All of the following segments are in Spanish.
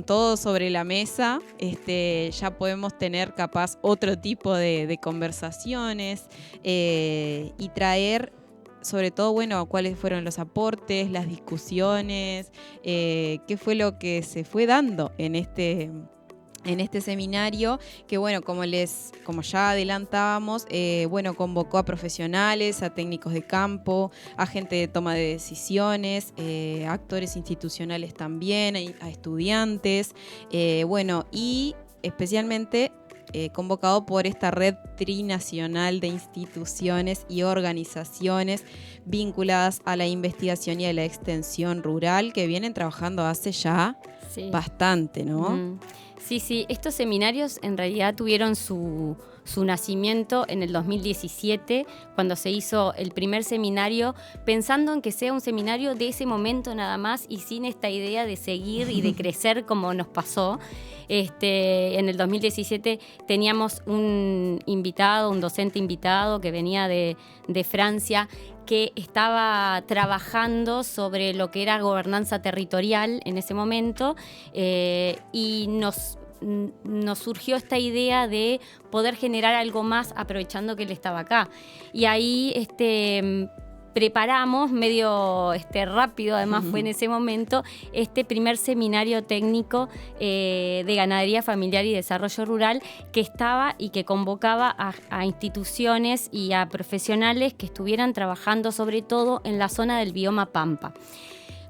todo sobre la mesa, ya podemos tener capaz otro tipo de conversaciones y traer sobre todo, bueno, cuáles fueron los aportes, las discusiones, qué fue lo que se fue dando en este seminario, que bueno, como ya adelantábamos, bueno, convocó a profesionales, a técnicos de campo, a gente de toma de decisiones, a actores institucionales también, a estudiantes, bueno, y especialmente convocado por esta red trinacional de instituciones y organizaciones vinculadas a la investigación y a la extensión rural que vienen trabajando hace ya bastante, ¿no? Sí, estos seminarios en realidad tuvieron su nacimiento en el 2017, cuando se hizo el primer seminario, pensando en que sea un seminario de ese momento nada más y sin esta idea de seguir y de crecer como nos pasó. En el 2017 teníamos un docente invitado que venía de Francia, que estaba trabajando sobre lo que era gobernanza territorial en ese momento, y nos surgió esta idea de poder generar algo más aprovechando que él estaba acá. Y ahí preparamos medio rápido, además fue en ese momento, este primer seminario técnico de ganadería familiar y desarrollo rural, que estaba y que convocaba a instituciones y a profesionales que estuvieran trabajando sobre todo en la zona del bioma Pampa.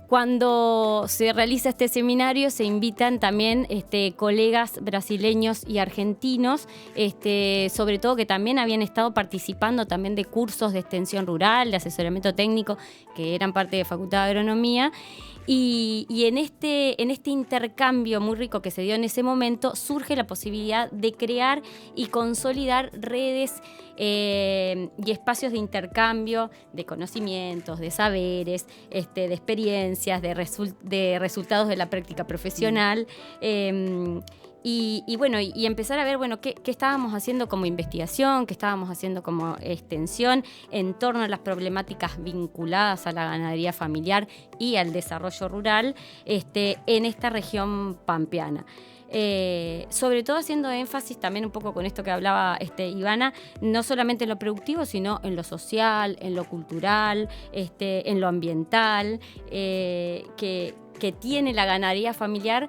Cuando se realiza este seminario se invitan también colegas brasileños y argentinos, sobre todo que también habían estado participando también de cursos de extensión rural, de asesoramiento técnico, que eran parte de Facultad de Agronomía. Y en este intercambio muy rico que se dio en ese momento, surge la posibilidad de crear y consolidar redes y espacios de intercambio de conocimientos, de saberes, de experiencias, de resultados de la práctica profesional. Y bueno, y empezar a ver, bueno, qué estábamos haciendo como investigación, qué estábamos haciendo como extensión en torno a las problemáticas vinculadas a la ganadería familiar y al desarrollo rural en esta región pampeana. Sobre todo haciendo énfasis también un poco con esto que hablaba Ivana, no solamente en lo productivo, sino en lo social, en lo cultural, en lo ambiental, que tiene la ganadería familiar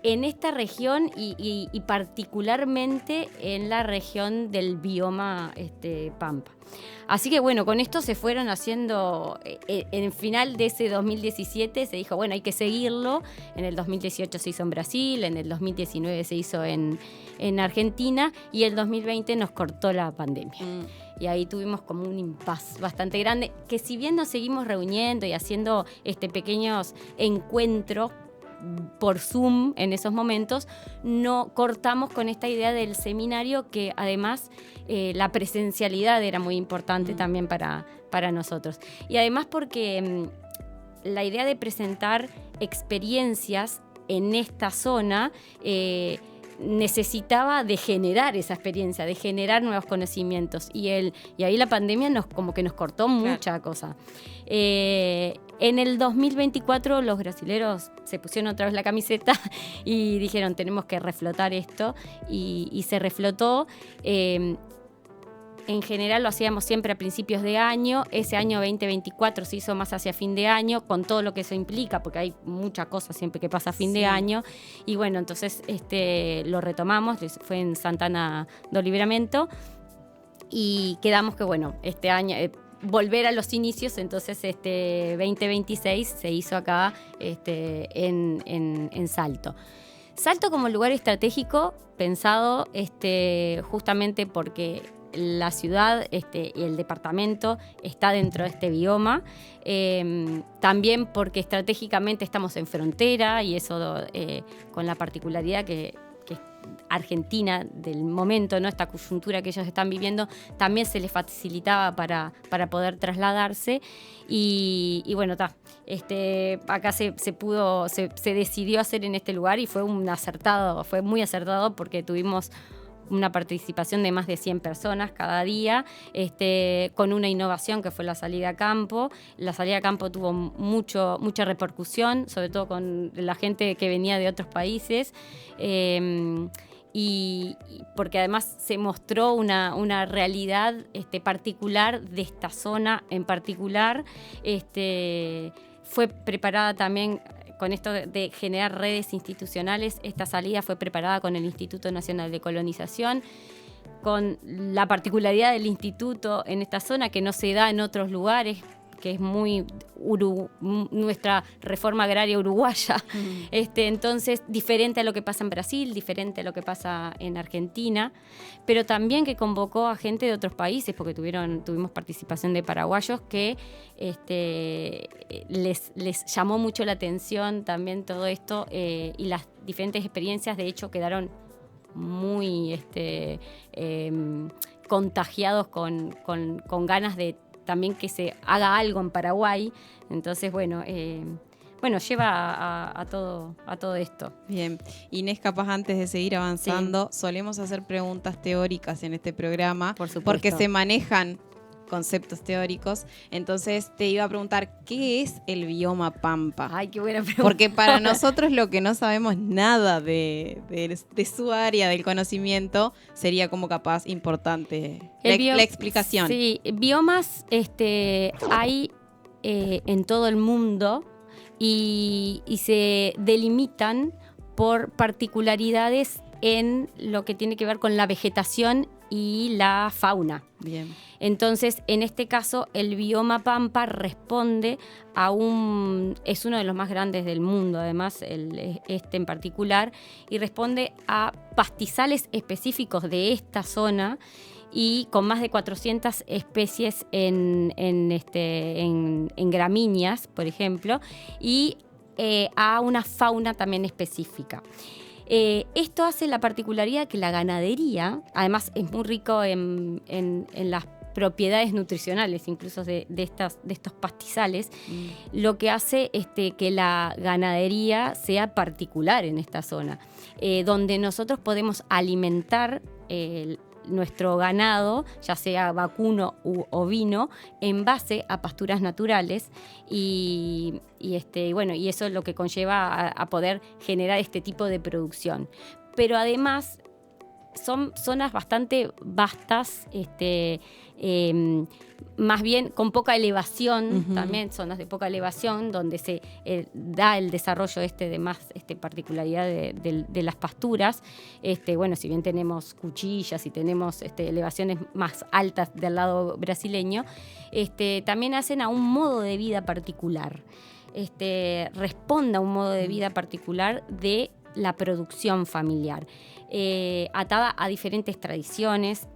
en esta región y particularmente en la región del bioma Pampa. Así que bueno, con esto se fueron haciendo, en el final de ese 2017 se dijo, bueno, hay que seguirlo. En el 2018 se hizo en Brasil, en el 2019 se hizo en Argentina y el 2020 nos cortó la pandemia. Y ahí tuvimos como un impasse bastante grande, que si bien nos seguimos reuniendo y haciendo pequeños encuentros por Zoom en esos momentos, no cortamos con esta idea del seminario, que además la presencialidad era muy importante también para nosotros. Y además porque la idea de presentar experiencias en esta zona necesitaba de generar esa experiencia, de generar nuevos conocimientos. Y ahí la pandemia como que nos cortó mucha cosa. En el 2024 los brasileros se pusieron otra vez la camiseta y dijeron, tenemos que reflotar esto, y se reflotó. En general lo hacíamos siempre a principios de año. Ese año 2024 se hizo más hacia fin de año, con todo lo que eso implica, porque hay mucha cosa siempre que pasa a fin de año. Y bueno, entonces lo retomamos, fue en Santana do Livramento, y quedamos que bueno, este año volver a los inicios. Entonces 2026 se hizo acá en Salto. Salto como lugar estratégico pensado justamente porque la ciudad y el departamento está dentro de este bioma, también porque estratégicamente estamos en frontera, y eso con la particularidad que Argentina del momento, ¿no? Esta coyuntura que ellos están viviendo, también se les facilitaba para poder trasladarse. Y bueno, acá se decidió hacer en este lugar, y fue muy acertado porque tuvimos una participación de más de 100 personas cada día, con una innovación que fue la salida a campo. La salida a campo tuvo mucha repercusión, sobre todo con la gente que venía de otros países, y porque además se mostró una realidad particular de esta zona en particular. Fue preparada también con esto de generar redes institucionales. Esta salida fue preparada con el Instituto Nacional de Colonización, con la particularidad del instituto en esta zona que no se da en otros lugares, que es muy nuestra reforma agraria uruguaya. Entonces, diferente a lo que pasa en Brasil, diferente a lo que pasa en Argentina, pero también que convocó a gente de otros países, porque tuvimos participación de paraguayos que les llamó mucho la atención también todo esto, y las diferentes experiencias, de hecho, quedaron muy contagiados con ganas de también que se haga algo en Paraguay. Entonces, lleva a todo esto. Bien. Inés, capaz antes de seguir avanzando, solemos hacer preguntas teóricas en este programa, por supuesto, porque se manejan conceptos teóricos. Entonces te iba a preguntar, ¿qué es el bioma Pampa? Ay, qué buena pregunta. Porque para nosotros, lo que no sabemos nada de su área, del conocimiento, sería como capaz importante la explicación. Sí, biomas hay en todo el mundo y se delimitan por particularidades en lo que tiene que ver con la vegetación y la fauna. Bien. Entonces, en este caso, el bioma Pampa responde es uno de los más grandes del mundo, además, en particular, y responde a pastizales específicos de esta zona y con más de 400 especies en gramíneas, por ejemplo, y a una fauna también específica. Esto hace la particularidad que la ganadería, además es muy rico en las propiedades nutricionales, incluso de estos pastizales, lo que hace que la ganadería sea particular en esta zona, donde nosotros podemos alimentar nuestro ganado, ya sea vacuno u ovino, en base a pasturas naturales y eso es lo que conlleva a poder generar este tipo de producción. Pero además son zonas bastante vastas, más bien con poca elevación, también zonas de poca elevación, donde se da el desarrollo de más particularidad de las pasturas. Si bien tenemos cuchillas y tenemos elevaciones más altas del lado brasileño, también hacen a un modo de vida particular. Responde a un modo de vida particular de la producción familiar, atada a diferentes tradiciones,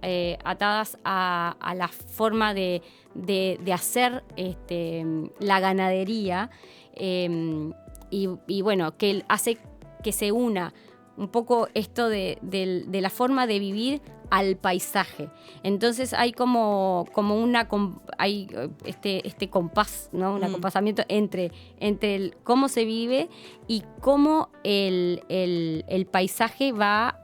atadas a la forma de hacer la ganadería, que hace que se una un poco esto de la forma de vivir al paisaje. Entonces hay como hay este compás, ¿no? Un acompasamiento entre cómo se vive y cómo el paisaje va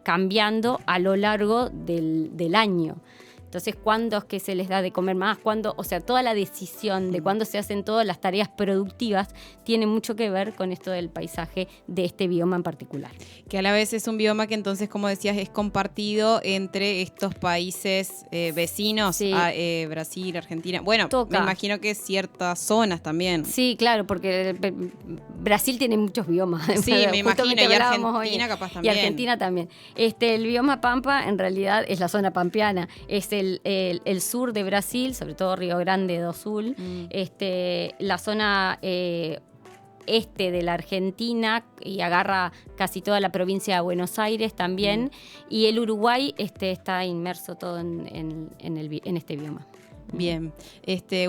cambiando a lo largo del año. Entonces, ¿cuándo es que se les da de comer más? ¿Cuándo? O sea, toda la decisión de cuándo se hacen todas las tareas productivas tiene mucho que ver con esto del paisaje de este bioma en particular. Que a la vez es un bioma que entonces, como decías, es compartido entre estos países vecinos, sí. Brasil, Argentina. Bueno, Toca. Me imagino que ciertas zonas también. Sí, claro, porque Brasil tiene muchos biomas. Sí, me imagino, y Argentina capaz también. Y Argentina también. El bioma Pampa en realidad es la zona pampeana, es el sur de Brasil, sobre todo Río Grande do Sul, la zona este de la Argentina y agarra casi toda la provincia de Buenos Aires también, y el Uruguay está inmerso todo en este bioma. Bien,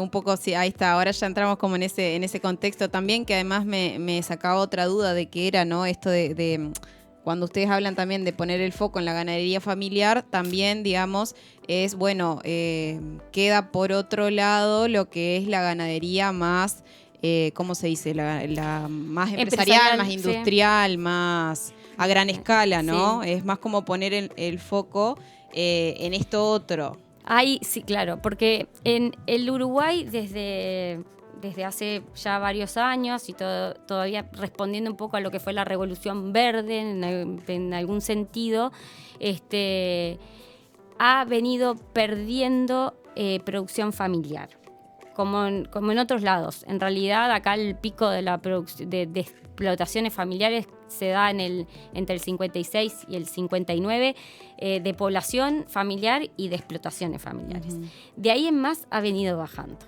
un poco, sí, ahí está, ahora ya entramos como en ese contexto también, que además me sacaba otra duda de qué era, ¿no? Esto de cuando ustedes hablan también de poner el foco en la ganadería familiar, también, digamos, es, queda por otro lado lo que es la ganadería más, ¿cómo se dice? La más empresarial, más industrial, sí. a gran escala, ¿no? Sí. Es más como poner el foco en esto otro. Sí, claro, porque en el Uruguay desde hace ya varios años y todavía respondiendo un poco a lo que fue la Revolución Verde en algún sentido, ha venido perdiendo producción familiar. Como en otros lados. En realidad, acá el pico de de explotaciones familiares se da entre el 56 y el 59, de población familiar y de explotaciones familiares. Uh-huh. De ahí en más ha venido bajando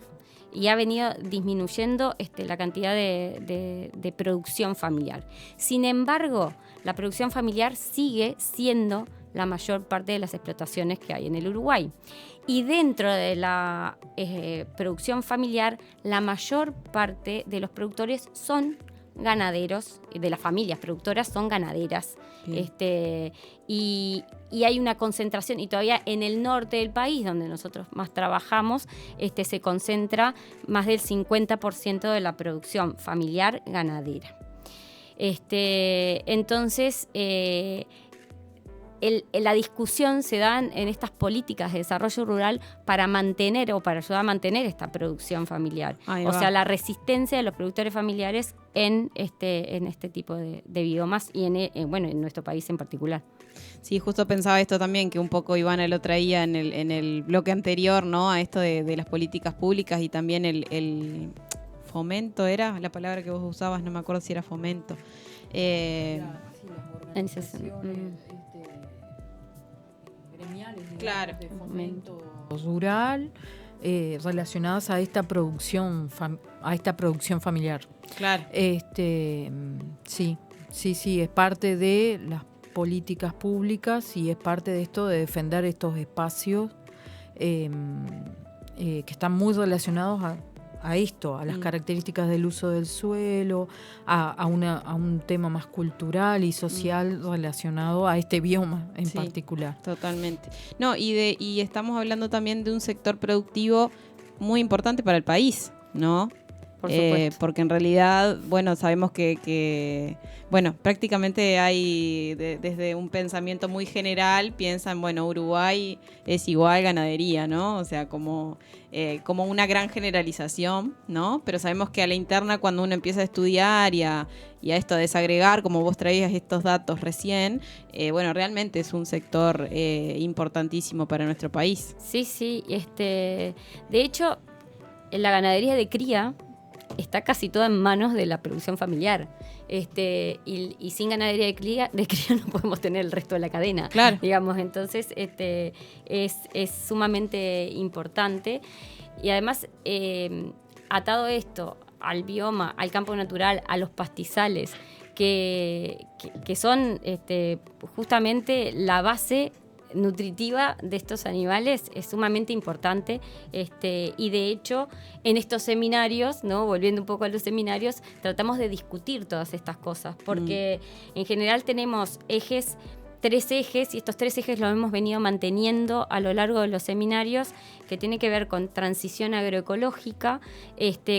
y ha venido disminuyendo la cantidad de producción familiar. Sin embargo, la producción familiar sigue siendo la mayor parte de las explotaciones que hay en el Uruguay. Y dentro de la producción familiar, la mayor parte de los productores son ganaderos, de las familias productoras son ganaderas. Y hay una concentración, y todavía en el norte del país, donde nosotros más trabajamos, se concentra más del 50% de la producción familiar ganadera. Entonces, la discusión se da en estas políticas de desarrollo rural para mantener o para ayudar a mantener esta producción familiar. O sea, la resistencia de los productores familiares en este tipo de biomas y en nuestro país en particular. Sí, justo pensaba esto también, que un poco Ivana lo traía en el bloque anterior, ¿no? A esto de las políticas públicas y también el fomento, ¿era la palabra que vos usabas? No me acuerdo si era fomento. Claro. De fomento rural relacionadas a esta producción familiar. Claro. Sí, es parte de las políticas públicas y es parte de esto de defender estos espacios que están muy relacionados a esto, a las características del uso del suelo, a un tema más cultural y social relacionado a este bioma en particular. Totalmente. No, y estamos hablando también de un sector productivo muy importante para el país, ¿no? Por supuesto. Porque en realidad, sabemos que prácticamente hay desde un pensamiento muy general, piensan, Uruguay es igual ganadería, ¿no? O sea, como una gran generalización, ¿no? Pero sabemos que a la interna, cuando uno empieza a estudiar y a esto a desagregar, como vos traías estos datos recién, realmente es un sector importantísimo para nuestro país. Sí. De hecho, la ganadería de cría está casi toda en manos de la producción familiar. Y sin ganadería de cría no podemos tener el resto de la cadena. Claro. Digamos, entonces es sumamente importante. Y además, atado esto al bioma, al campo natural, a los pastizales, que son justamente la base nutritiva de estos animales, es sumamente importante, y de hecho en estos seminarios, ¿no? Volviendo un poco a los seminarios, tratamos de discutir todas estas cosas, porque en general tenemos 3 ejes, y estos 3 ejes los hemos venido manteniendo a lo largo de los seminarios, que tiene que ver con transición agroecológica,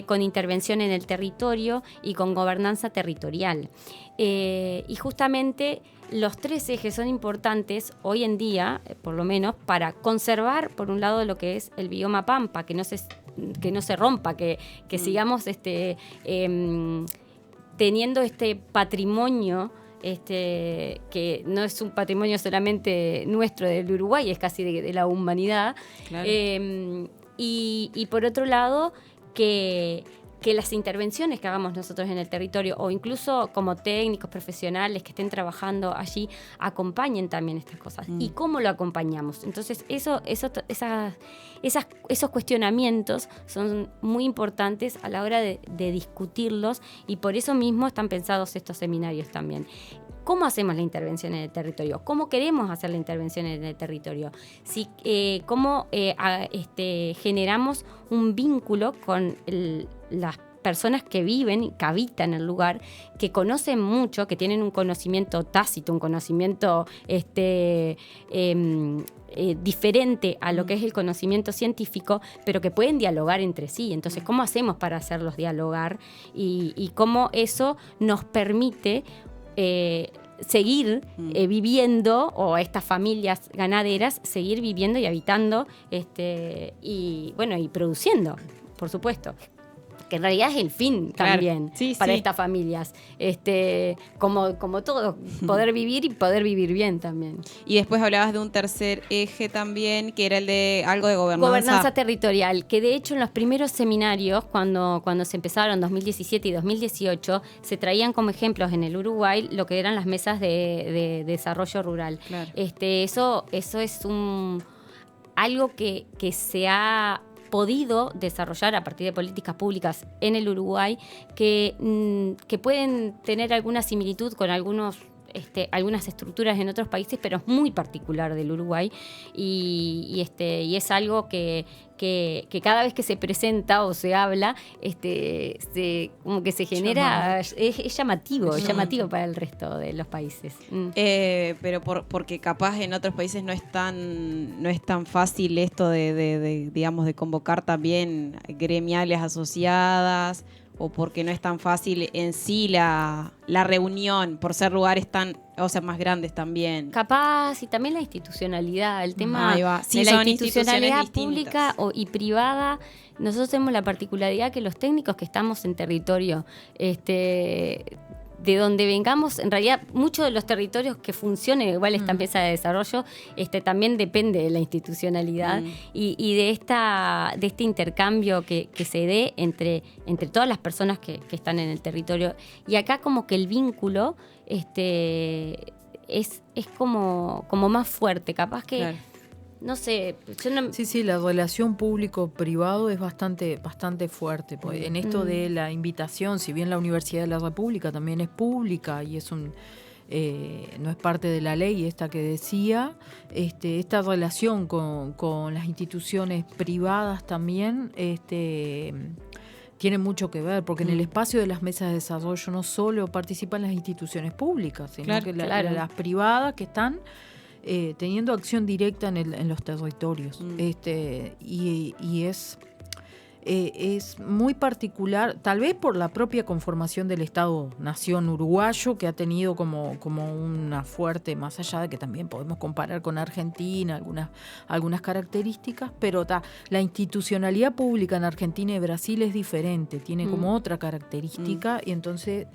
con intervención en el territorio y con gobernanza territorial. Y justamente los 3 ejes son importantes hoy en día, por lo menos, para conservar, por un lado, lo que es el bioma pampa, que no se rompa, que sigamos teniendo este patrimonio, que no es un patrimonio solamente nuestro del Uruguay, es casi de la humanidad. Claro. Y por otro lado, que las intervenciones que hagamos nosotros en el territorio, o incluso como técnicos profesionales que estén trabajando allí, acompañen también estas cosas. ¿Y cómo lo acompañamos? Entonces, esos cuestionamientos son muy importantes a la hora de discutirlos, y por eso mismo están pensados estos seminarios también. ¿Cómo hacemos la intervención en el territorio? ¿Cómo queremos hacer la intervención en el territorio? ¿Cómo generamos un vínculo con las personas que viven, que habitan el lugar, que conocen mucho, que tienen un conocimiento tácito, un conocimiento diferente a lo que es el conocimiento científico, pero que pueden dialogar entre sí? Entonces, ¿cómo hacemos para hacerlos dialogar? Y cómo eso nos permite seguir viviendo, o estas familias ganaderas seguir viviendo y habitando y produciendo, por supuesto, que en realidad es el fin también para estas familias, como todo, poder vivir y poder vivir bien también. Y después hablabas de un tercer eje también, que era el de algo de gobernanza territorial, que de hecho en los primeros seminarios, cuando se empezaron en 2017 y 2018, se traían como ejemplos en el Uruguay lo que eran las mesas de desarrollo rural. Claro. Eso es algo que se ha podido desarrollar a partir de políticas públicas en el Uruguay que pueden tener alguna similitud con algunas estructuras en otros países, pero es muy particular del Uruguay y es algo que cada vez que se presenta o se habla, como que se genera, es llamativo para el resto de los países. Pero porque capaz en otros países no es tan fácil esto de convocar también gremiales asociadas, o porque no es tan fácil en sí la reunión, por ser lugares más grandes también. Capaz, y también la institucionalidad, el tema de la institucionalidad pública y privada. Nosotros tenemos la particularidad que los técnicos que estamos en territorio, de donde vengamos, en realidad muchos de los territorios que funcionen igual esta empresa de desarrollo, también depende de la institucionalidad y de este intercambio que se dé entre todas las personas que están en el territorio. Y acá como que el vínculo es como más fuerte, capaz que... Claro. No sé, Sí, la relación público-privado es bastante fuerte. Pues, en esto de la invitación, si bien la Universidad de la República también es pública y es no es parte de la ley esta que decía, esta relación con las instituciones privadas también tiene mucho que ver, porque en el espacio de las mesas de desarrollo no solo participan las instituciones públicas, sino que las privadas que están teniendo acción directa en los territorios. Y es muy particular, tal vez por la propia conformación del Estado-Nación uruguayo, que ha tenido como una fuerte, más allá de que también podemos comparar con Argentina, algunas características, pero la institucionalidad pública en Argentina y Brasil es diferente, tiene como otra característica, y entonces...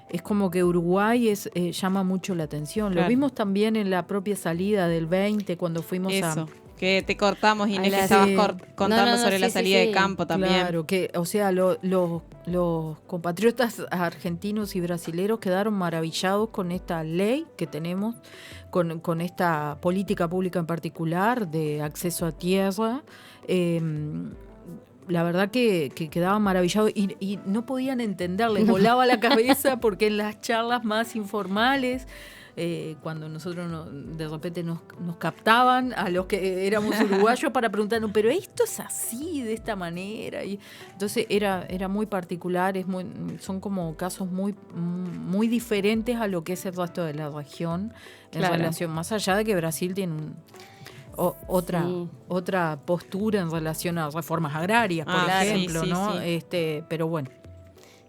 Es como que Uruguay llama mucho la atención. Lo vimos también en la propia salida del 20, cuando fuimos que te cortamos, Inés, que estabas contando sobre la salida de campo también. Claro, que, o sea, los compatriotas argentinos y brasileros quedaron maravillados con esta ley que tenemos, con esta política pública en particular de acceso a tierra. La verdad que quedaban maravillados y no podían entender, les volaba la cabeza, porque en las charlas más informales, cuando nosotros de repente nos captaban a los que éramos uruguayos para preguntarnos, pero esto es así, de esta manera. Y entonces era muy particular, son como casos muy diferentes a lo que es el resto de la región, en relación, más allá de que Brasil tiene otra postura en relación a reformas agrarias, por ejemplo, ¿no? Pero bueno.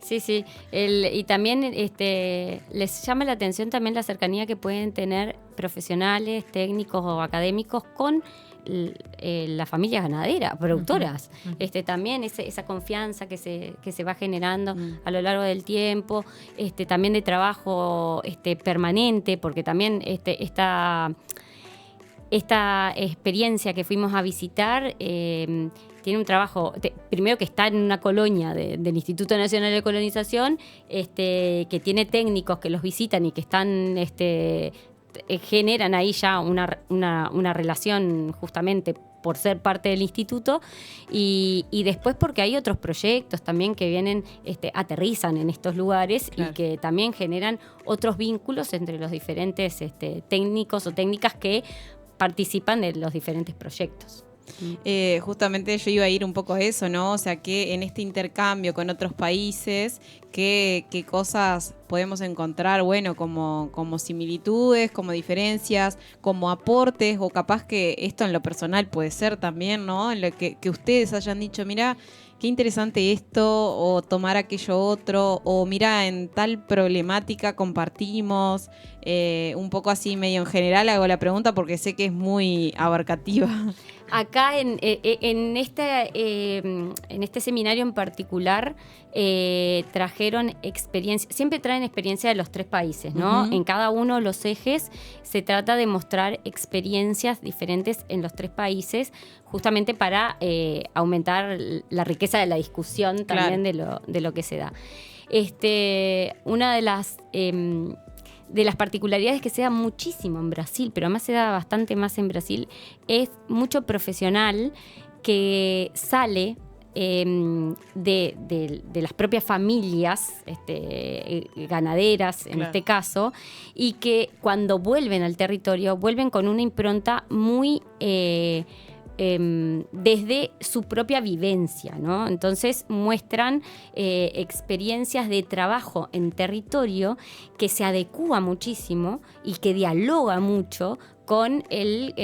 Sí. Y también les llama la atención también la cercanía que pueden tener profesionales, técnicos o académicos con las familias ganaderas, productoras. También esa confianza que se va generando a lo largo del tiempo, también de trabajo permanente, porque también esta experiencia que fuimos a visitar tiene un trabajo, primero que está en una colonia del Instituto Nacional de Colonización, que tiene técnicos que los visitan y que están generan ahí ya una relación justamente por ser parte del instituto, y después porque hay otros proyectos también que vienen, aterrizan en estos lugares, y que también generan otros vínculos entre los diferentes técnicos o técnicas que participan de los diferentes proyectos. Justamente yo iba a ir un poco a eso, ¿no? O sea, que en este intercambio con otros países, qué cosas podemos encontrar, bueno, como similitudes, como diferencias, como aportes, o capaz que esto en lo personal puede ser también, ¿no? En lo que ustedes hayan dicho, mira, qué interesante esto, o tomar aquello otro, o mira, en tal problemática compartimos, Un poco así medio en general hago la pregunta porque sé que es muy abarcativa. Acá en este seminario en particular trajeron experiencias, siempre traen experiencia de los 3 países, ¿no? Uh-huh. En cada uno de los ejes se trata de mostrar experiencias diferentes en los 3 países, justamente para aumentar la riqueza de la discusión también, claro, de lo que se da. Una de las particularidades que se da muchísimo en Brasil, pero además se da bastante más en Brasil, es mucho profesional que sale de las propias familias ganaderas, en este caso, y que cuando vuelven al territorio, vuelven con una impronta muy desde su propia vivencia, ¿no? Entonces muestran experiencias de trabajo en territorio que se adecúa muchísimo y que dialoga mucho con el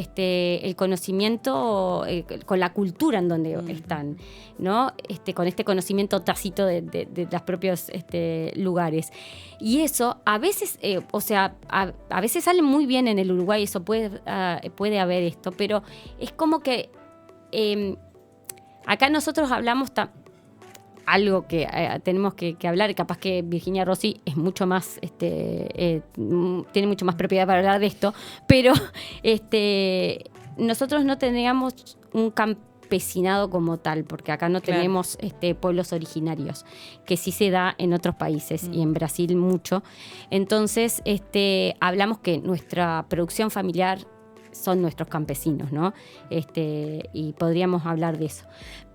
conocimiento, con la cultura en donde están, ¿no? Con este conocimiento tácito de los propios lugares. Y eso a veces, a veces sale muy bien en el Uruguay, eso puede haber esto, pero es como que acá nosotros hablamos algo que tenemos que hablar, y capaz que Virginia Rossi es mucho más, tiene mucho más propiedad para hablar de esto, pero nosotros no tendríamos un campesinado como tal, porque acá no tenemos pueblos originarios, que sí se da en otros países y en Brasil mucho. Entonces, hablamos que nuestra producción familiar son nuestros campesinos, ¿no? Y podríamos hablar de eso.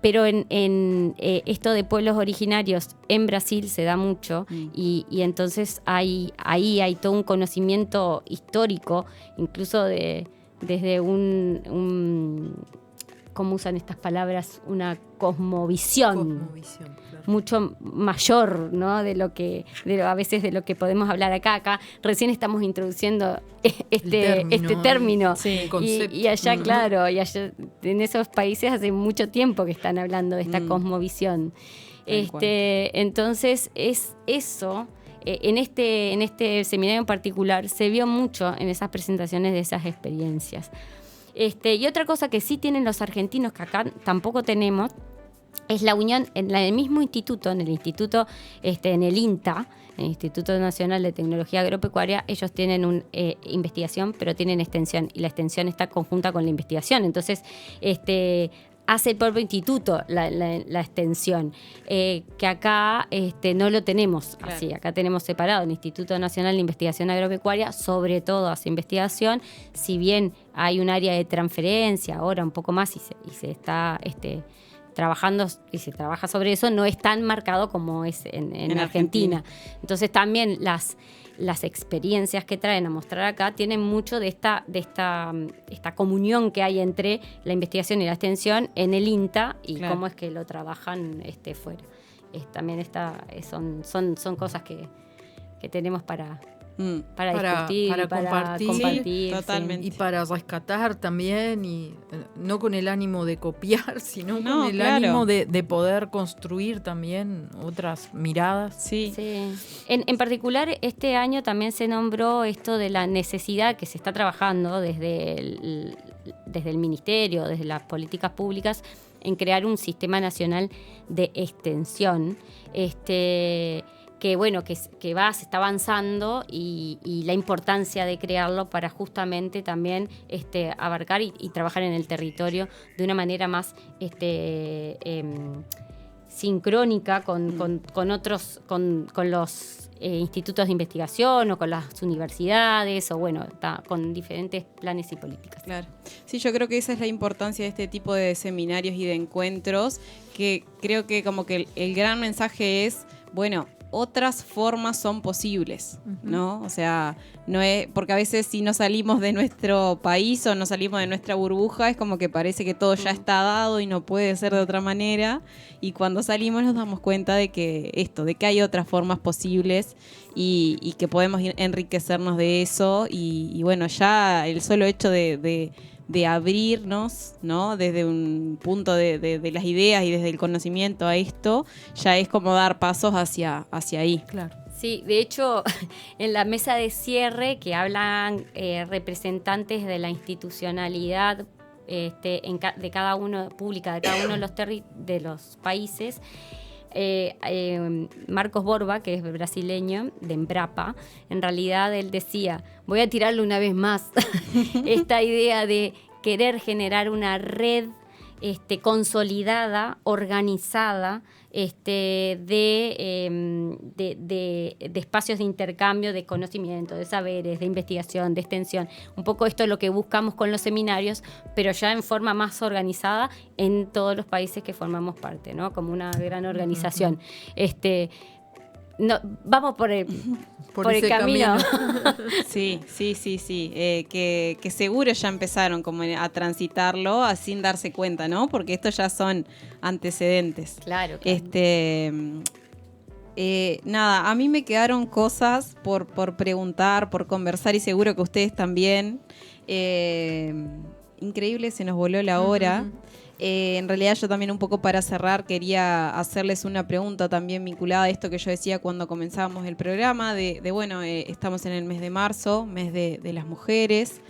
Pero en esto de pueblos originarios en Brasil se da mucho y entonces ahí hay todo un conocimiento histórico, incluso desde ¿cómo usan estas palabras? Una cosmovisión claro, mucho mayor, ¿no? A veces de lo que podemos hablar acá. Acá recién estamos introduciendo este término. Sí, y allá, claro, y allá en esos países hace mucho tiempo que están hablando de esta cosmovisión. Entonces es eso. En este seminario en particular se vio mucho en esas presentaciones de esas experiencias. Y otra cosa que sí tienen los argentinos, que acá tampoco tenemos, es la unión en el mismo instituto, en el INTA, el Instituto Nacional de Tecnología Agropecuaria. Ellos tienen una investigación, pero tienen extensión, y la extensión está conjunta con la investigación. Entonces, hace el propio instituto la extensión, que acá no lo tenemos así. Claro. Acá tenemos separado el Instituto Nacional de Investigación Agropecuaria, sobre todo hace investigación, si bien hay un área de transferencia ahora un poco más y se está trabajando y se trabaja sobre eso, no es tan marcado como es en Argentina. Entonces también las experiencias que traen a mostrar acá tienen mucho de esta comunión que hay entre la investigación y la extensión en el INTA y claro, cómo es que lo trabajan fuera. También son cosas que tenemos para discutir, para compartir. Sí, totalmente. Y para rescatar también, y no con el ánimo de copiar, sino con el ánimo de poder construir también otras miradas. Sí. En particular, este año también se nombró esto de la necesidad que se está trabajando desde el Ministerio, desde las políticas públicas, en crear un sistema nacional de extensión. Que bueno, que se está avanzando y la importancia de crearlo para justamente también abarcar y trabajar en el territorio de una manera más sincrónica con los institutos de investigación o con las universidades, o bueno, con diferentes planes y políticas. Claro. Sí, yo creo que esa es la importancia de este tipo de seminarios y de encuentros, que creo que como que el gran mensaje es, bueno, otras formas son posibles, ¿no? O sea, no es porque a veces si no salimos de nuestro país o no salimos de nuestra burbuja, es como que parece que todo ya está dado y no puede ser de otra manera, y cuando salimos nos damos cuenta de que hay otras formas posibles y que podemos enriquecernos de eso, y bueno, ya el solo hecho de abrirnos, ¿no? Desde un punto de las ideas y desde el conocimiento a esto, ya es como dar pasos hacia ahí. Claro. Sí, de hecho, en la mesa de cierre que hablan representantes de la institucionalidad de cada uno, pública de cada uno de los países, Marcos Borba, que es brasileño, de Embrapa, en realidad él decía, voy a tirarlo una vez más, esta idea de querer generar una red consolidada, organizada, de espacios de intercambio de conocimiento, de saberes, de investigación, de extensión. Un poco esto es lo que buscamos con los seminarios, pero ya en forma más organizada en todos los países que formamos parte, ¿no? Como una gran organización. No, vamos por el camino. Sí. Que seguro ya empezaron como a transitarlo sin darse cuenta, ¿no? Porque estos ya son antecedentes. Claro. Nada, a mí me quedaron cosas por preguntar, por conversar y seguro que ustedes también. Increíble, se nos voló la hora. En realidad yo también un poco para cerrar quería hacerles una pregunta también vinculada a esto que yo decía cuando comenzábamos el programa, estamos en el mes de marzo, mes de las mujeres,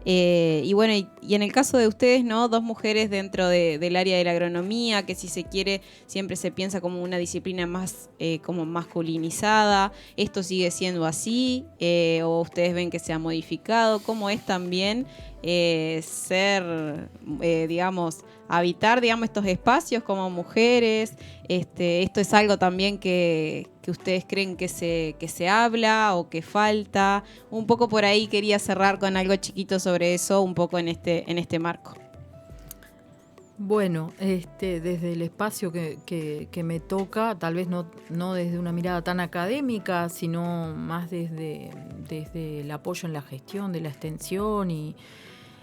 y bueno, y en el caso de ustedes, ¿no? 2 mujeres dentro del área de la agronomía, que si se quiere siempre se piensa como una disciplina más como masculinizada. ¿Esto sigue siendo así? ¿O ustedes ven que se ha modificado? ¿Cómo es también habitar, estos espacios como mujeres? Esto es algo también que ustedes creen que se habla o que falta. Un poco por ahí quería cerrar con algo chiquito sobre eso, un poco en este marco. Bueno, desde el espacio que me toca, tal vez no desde una mirada tan académica, sino más desde el apoyo en la gestión de la extensión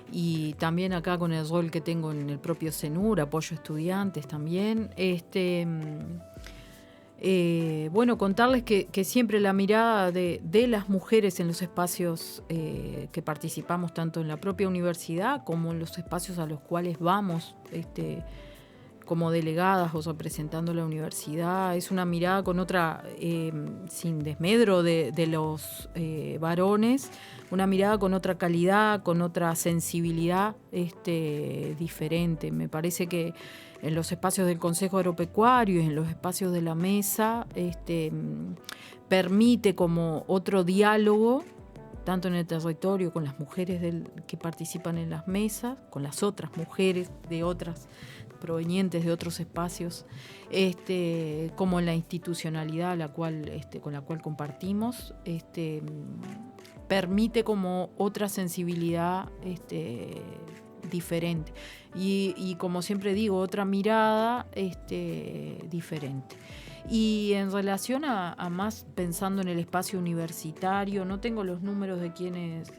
y también acá con el rol que tengo en el propio CENUR, apoyo a estudiantes también. Bueno, contarles que siempre la mirada de las mujeres en los espacios que participamos, tanto en la propia universidad como en los espacios a los cuales vamos como delegadas o representando la universidad, es una mirada con otra, sin desmedro de los varones, una mirada con otra calidad, con otra sensibilidad diferente. Me parece que en los espacios del Consejo Agropecuario y en los espacios de la mesa permite como otro diálogo, tanto en el territorio con las mujeres que participan en las mesas, con las otras mujeres de otras provenientes de otros espacios, como en la institucionalidad con la cual compartimos, permite como otra sensibilidad diferente y como siempre digo, otra mirada diferente. Y en relación a más pensando en el espacio universitario, no tengo los números de quienes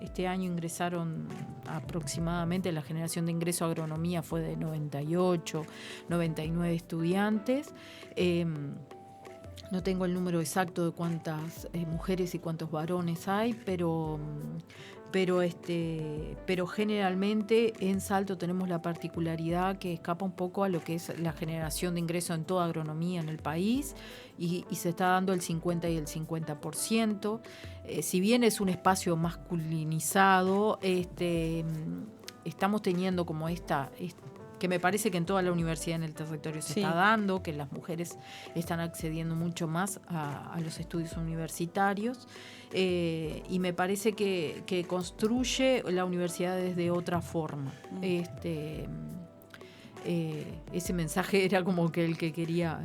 este año ingresaron aproximadamente, la generación de ingreso a agronomía fue de 98, 99 estudiantes. No tengo el número exacto de cuántas mujeres y cuántos varones hay, pero generalmente en Salto tenemos la particularidad que escapa un poco a lo que es la generación de ingreso en toda agronomía en el país y se está dando el 50 y el 50%. Si bien es un espacio masculinizado, estamos teniendo como que me parece que en toda la universidad en el territorio se está dando, que las mujeres están accediendo mucho más a los estudios universitarios, y me parece que construye la universidad desde otra forma. Ese mensaje era como que el que quería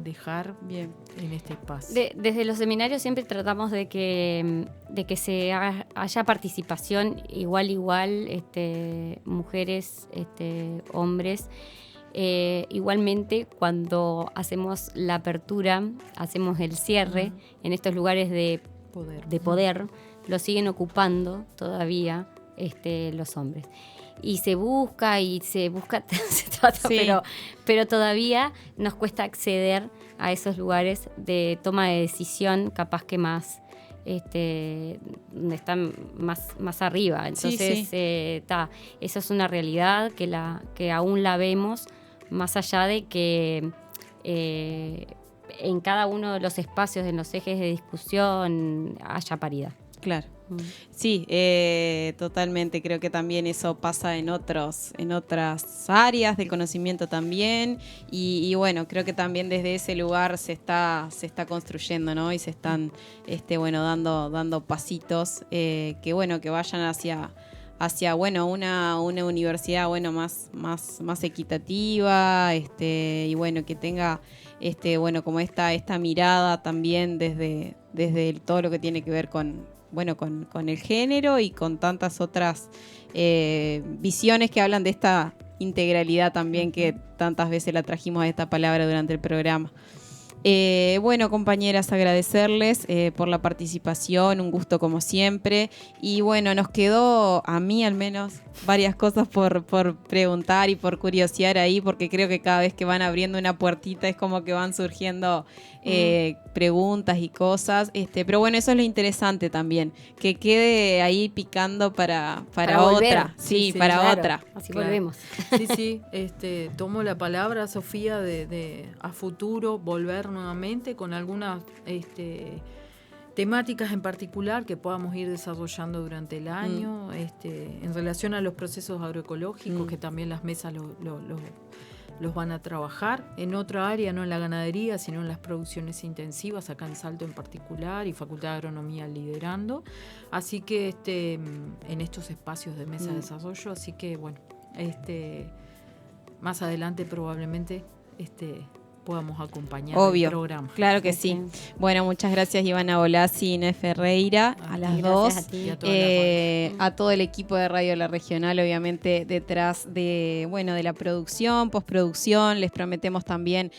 dejar bien en este espacio. Desde los seminarios siempre tratamos de que haya participación igual, mujeres, hombres. Igualmente, cuando hacemos la apertura, hacemos el cierre en estos lugares de poder, lo siguen ocupando todavía los hombres. Y se busca, se trata, pero todavía nos cuesta acceder a esos lugares de toma de decisión, capaz que más, donde están más arriba. Entonces, eso es una realidad que aún la vemos, más allá de que en cada uno de los espacios, en los ejes de discusión, haya paridad. Claro. Sí, totalmente. Creo que también eso pasa en otras áreas del conocimiento también. Y bueno, creo que también desde ese lugar se está construyendo, ¿no? Y se están dando pasitos que vayan hacia una universidad más equitativa, y bueno, que tenga como esta mirada también desde todo lo que tiene que ver con el género y con tantas otras visiones que hablan de esta integralidad también, que tantas veces la trajimos a esta palabra durante el programa. Compañeras, agradecerles por la participación, un gusto como siempre. Y bueno, nos quedó, a mí al menos, varias cosas por preguntar y por curiosear ahí, porque creo que cada vez que van abriendo una puertita es como que van surgiendo preguntas y cosas. Pero bueno, eso es lo interesante también, que quede ahí picando para otra. Volver. Sí, para claro. Otra. Así claro. Volvemos. Sí, tomo la palabra, Sofía, de a futuro volver nuevamente con algunas temáticas en particular que podamos ir desarrollando durante el año, en relación a los procesos agroecológicos, que también las mesas los van a trabajar en otra área, no en la ganadería, sino en las producciones intensivas, acá en Salto en particular, y Facultad de Agronomía liderando. Así que en estos espacios de mesa de desarrollo, así que bueno, más adelante probablemente podamos acompañar el programa. Claro que sí. Bueno, muchas gracias Ivana Bolasi y Inés Ferreira, a las dos. A ti. A todo el equipo de Radio La Regional, obviamente detrás de la producción, postproducción. Les prometemos también